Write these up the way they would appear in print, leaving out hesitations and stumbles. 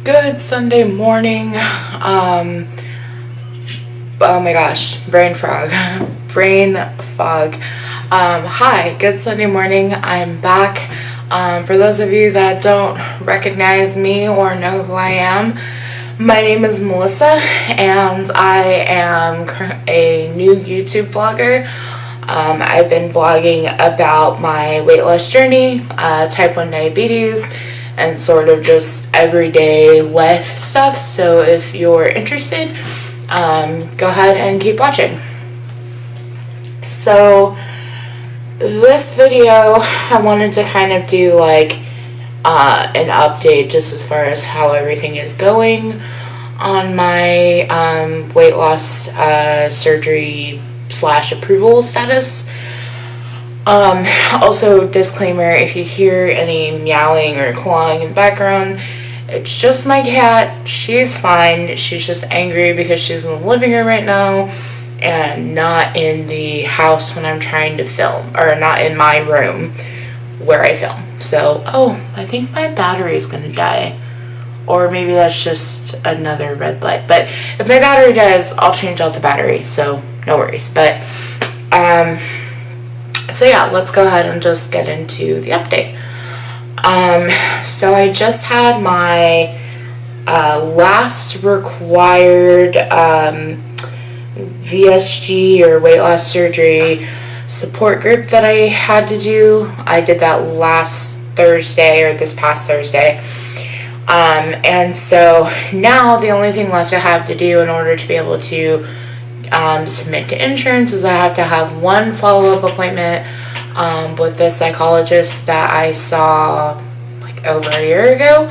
Good Sunday morning. Oh my gosh, brain fog. Brain fog. Hi, good Sunday morning. I'm back. For those of you that don't recognize me or know who I am, my name is Melissa, and I am a new YouTube vlogger. I've been vlogging about my weight loss journey, type 1 diabetes, and sort of just everyday life stuff. So if you're interested, go ahead and keep watching. So this video, I wanted to kind of do like an update just as far as how everything is going on my weight loss surgery / approval status. Also, disclaimer, if you hear any meowing or clawing in the background, it's just my cat. She's fine. She's just angry because she's in the living room right now and not in the house when I'm trying to film, or not in my room where I film. So, I think my battery is going to die. Or maybe that's just another red light. But if my battery dies, I'll change out the battery. So, no worries. But, so yeah, let's go ahead and just get into the update. So I just had my last required VSG or weight loss surgery support group that I had to do. I did that last Thursday, or this past Thursday. And so now the only thing left I have to do in order to be able to submit to insurance is I have to have one follow-up appointment with the psychologist that I saw like over a year ago.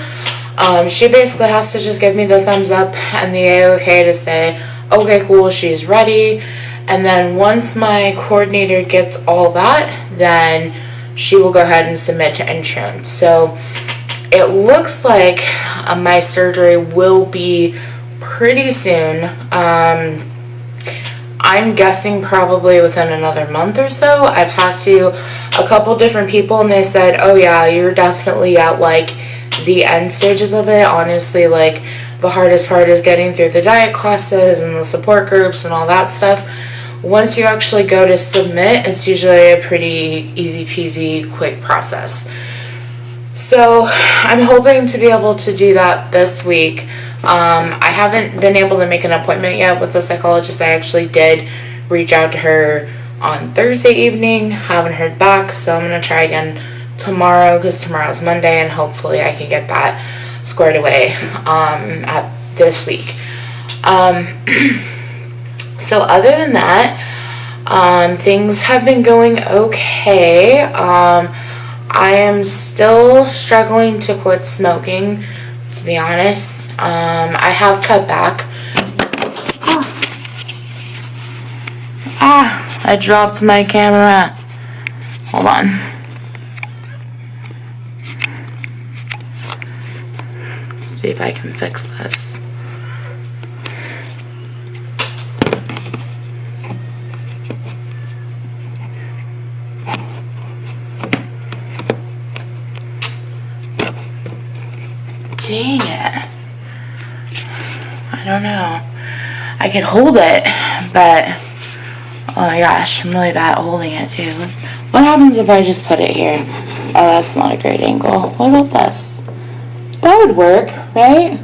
She basically has to just give me the thumbs up and the A-OK to say, okay, cool, she's ready. And then once my coordinator gets all that, then she will go ahead and submit to insurance. So it looks like my surgery will be pretty soon. I'm guessing probably within another month or so. I've talked to a couple different people and they said, oh yeah, you're definitely at like the end stages of it. Honestly, like the hardest part is getting through the diet classes and the support groups and all that stuff. Once you actually go to submit, it's usually a pretty easy peasy quick process. So I'm hoping to be able to do that this week. I haven't been able to make an appointment yet with the psychologist. I actually did reach out to her on Thursday evening. Haven't heard back, so I'm going to try again tomorrow because tomorrow's Monday, and hopefully I can get that squared away at this week. So other than that, things have been going okay. I am still struggling to quit smoking, to be honest. I have cut back. I dropped my camera. Hold on. See if I can fix this. Dang it. I don't know. I could hold it, but oh my gosh, I'm really bad at holding it too. What happens if I just put it here? Oh, that's not a great angle. What about this? That would work, right?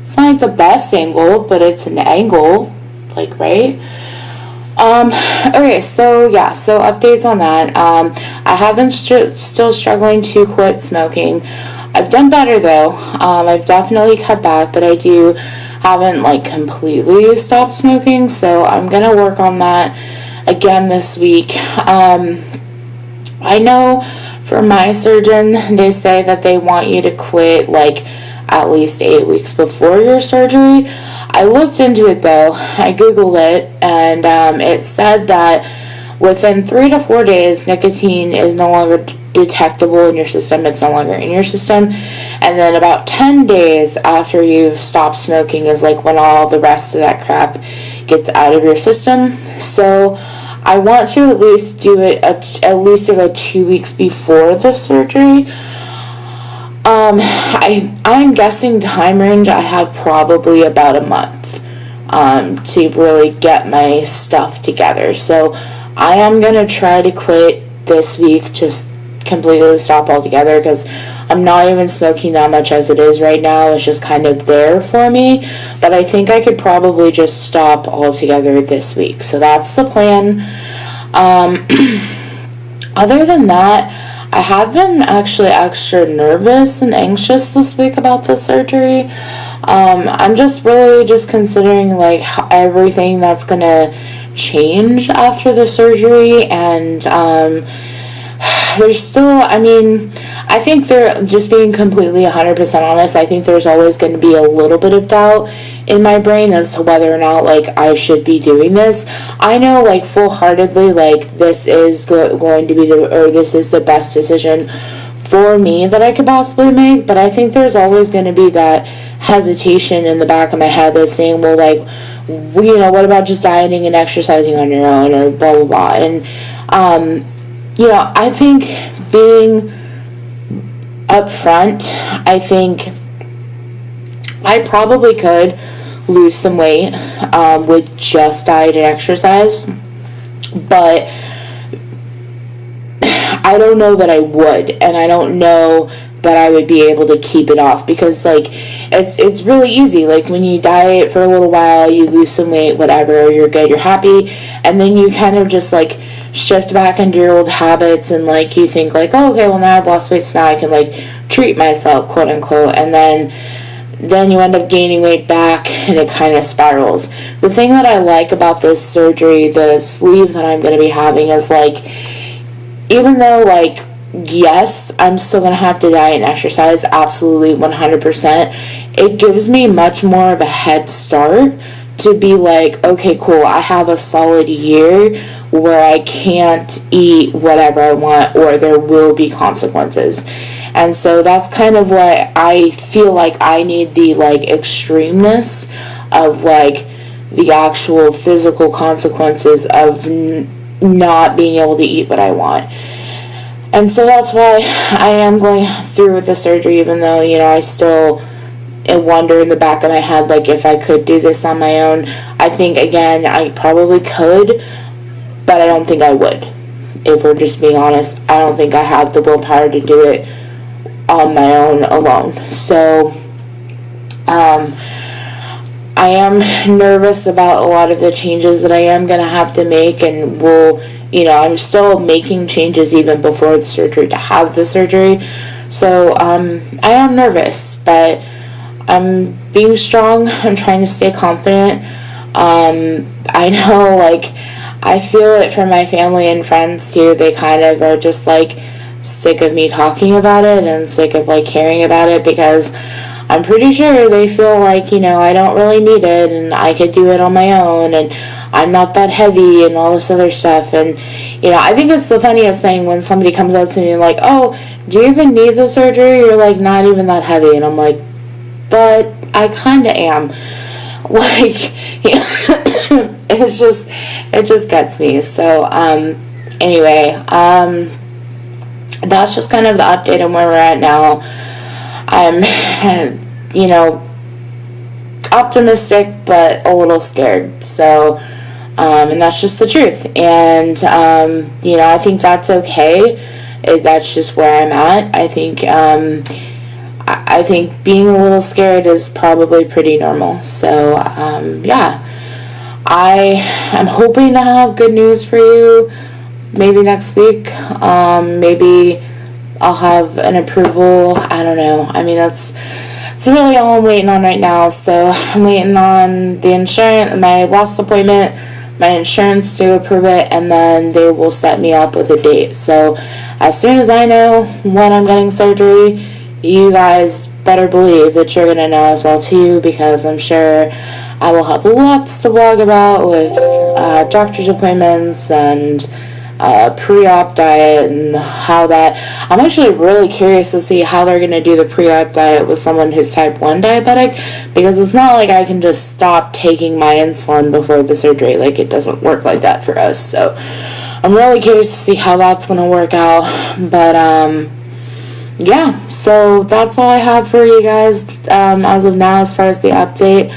It's not like the best angle, but it's an angle, like, right? Okay, so yeah, so updates on that. I have been still struggling to quit smoking. I've done better though. I've definitely cut back, but I haven't like completely stopped smoking, so I'm gonna work on that again this week. I know for my surgeon, they say that they want you to quit like at least 8 weeks before your surgery. I looked into it though. I googled it, and it said that within 3 to 4 days, nicotine is no longer detectable in your system. It's no longer in your system. And then about 10 days after you've stopped smoking is like when all the rest of that crap gets out of your system. So I want to at least do it at least like 2 weeks before the surgery. I'm guessing time range, I have probably about a month to really get my stuff together. So I am going to try to quit this week, just completely stop altogether, because I'm not even smoking that much as it is right now. It's just kind of there for me. But I think I could probably just stop altogether this week. So that's the plan. Other than that, I have been actually extra nervous and anxious this week about the surgery. I'm just really just considering like everything that's gonna change after the surgery, and there's still, I think they're just being completely 100% honest. I think there's always going to be a little bit of doubt in my brain as to whether or not like I should be doing this. I know like full-heartedly like this is going to be this is the best decision for me that I could possibly make, but I think there's always going to be that hesitation in the back of my head that's saying, well, like, what about just dieting and exercising on your own, or blah blah blah. And I think being upfront, I think I probably could lose some weight with just diet and exercise, but I don't know that I would, and I don't know that I would be able to keep it off, because like it's really easy. Like when you diet for a little while, you lose some weight, whatever, you're good, you're happy, and then you kind of just like shift back into your old habits, and like you think like, oh, okay, well now I've lost weight, so now I can like treat myself, quote unquote, and then you end up gaining weight back, and it kind of spirals. The thing that I like about this surgery, the sleeve that I'm going to be having, is like, even though like, yes, I'm still going to have to diet and exercise, absolutely 100%, it gives me much more of a head start to be like, okay, cool, I have a solid year where I can't eat whatever I want, or there will be consequences. And so that's kind of what I feel like I need, the like extremeness of like the actual physical consequences of not being able to eat what I want. And so that's why I am going through with the surgery, even though, I still wonder in the back of my head, like, if I could do this on my own. I think, again, I probably could, but I don't think I would. If we're just being honest, I don't think I have the willpower to do it on my own alone. So, I am nervous about a lot of the changes that I am going to have to make, and I'm still making changes even before the surgery to have the surgery. So, I am nervous, but I'm being strong. I'm trying to stay confident. I know, like, I feel it from my family and friends too. They kind of are just like sick of me talking about it and sick of like hearing about it, because I'm pretty sure they feel like, I don't really need it, and I could do it on my own, and I'm not that heavy, and all this other stuff. And I think it's the funniest thing when somebody comes up to me and like, oh, do you even need the surgery? You're like not even that heavy. And I'm like, but I kind of am. Like, it just gets me. So anyway, that's just kind of the update on where we're at now. I'm optimistic but a little scared. So and that's just the truth. And I think that's okay. That's just where I'm at. I think I think being a little scared is probably pretty normal. So yeah, I am hoping to have good news for you maybe next week. Maybe I'll have an approval. I don't know. It's really all I'm waiting on right now. So I'm waiting on the insurance, my last appointment, my insurance to approve it, and then they will set me up with a date. So as soon as I know when I'm getting surgery, you guys better believe that you're going to know as well too, because I'm sure I will have lots to blog about with doctor's appointments and pre-op diet, and how that, I'm actually really curious to see how they're going to do the pre-op diet with someone who's type 1 diabetic, because it's not like I can just stop taking my insulin before the surgery. Like, it doesn't work like that for us. So I'm really curious to see how that's going to work out. But yeah, so that's all I have for you guys as of now as far as the update.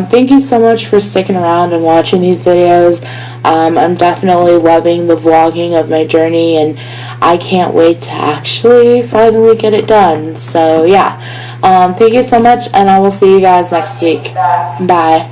Thank you so much for sticking around and watching these videos. I'm definitely loving the vlogging of my journey, and I can't wait to actually finally get it done. So yeah, thank you so much, and I will see you guys next week. Bye.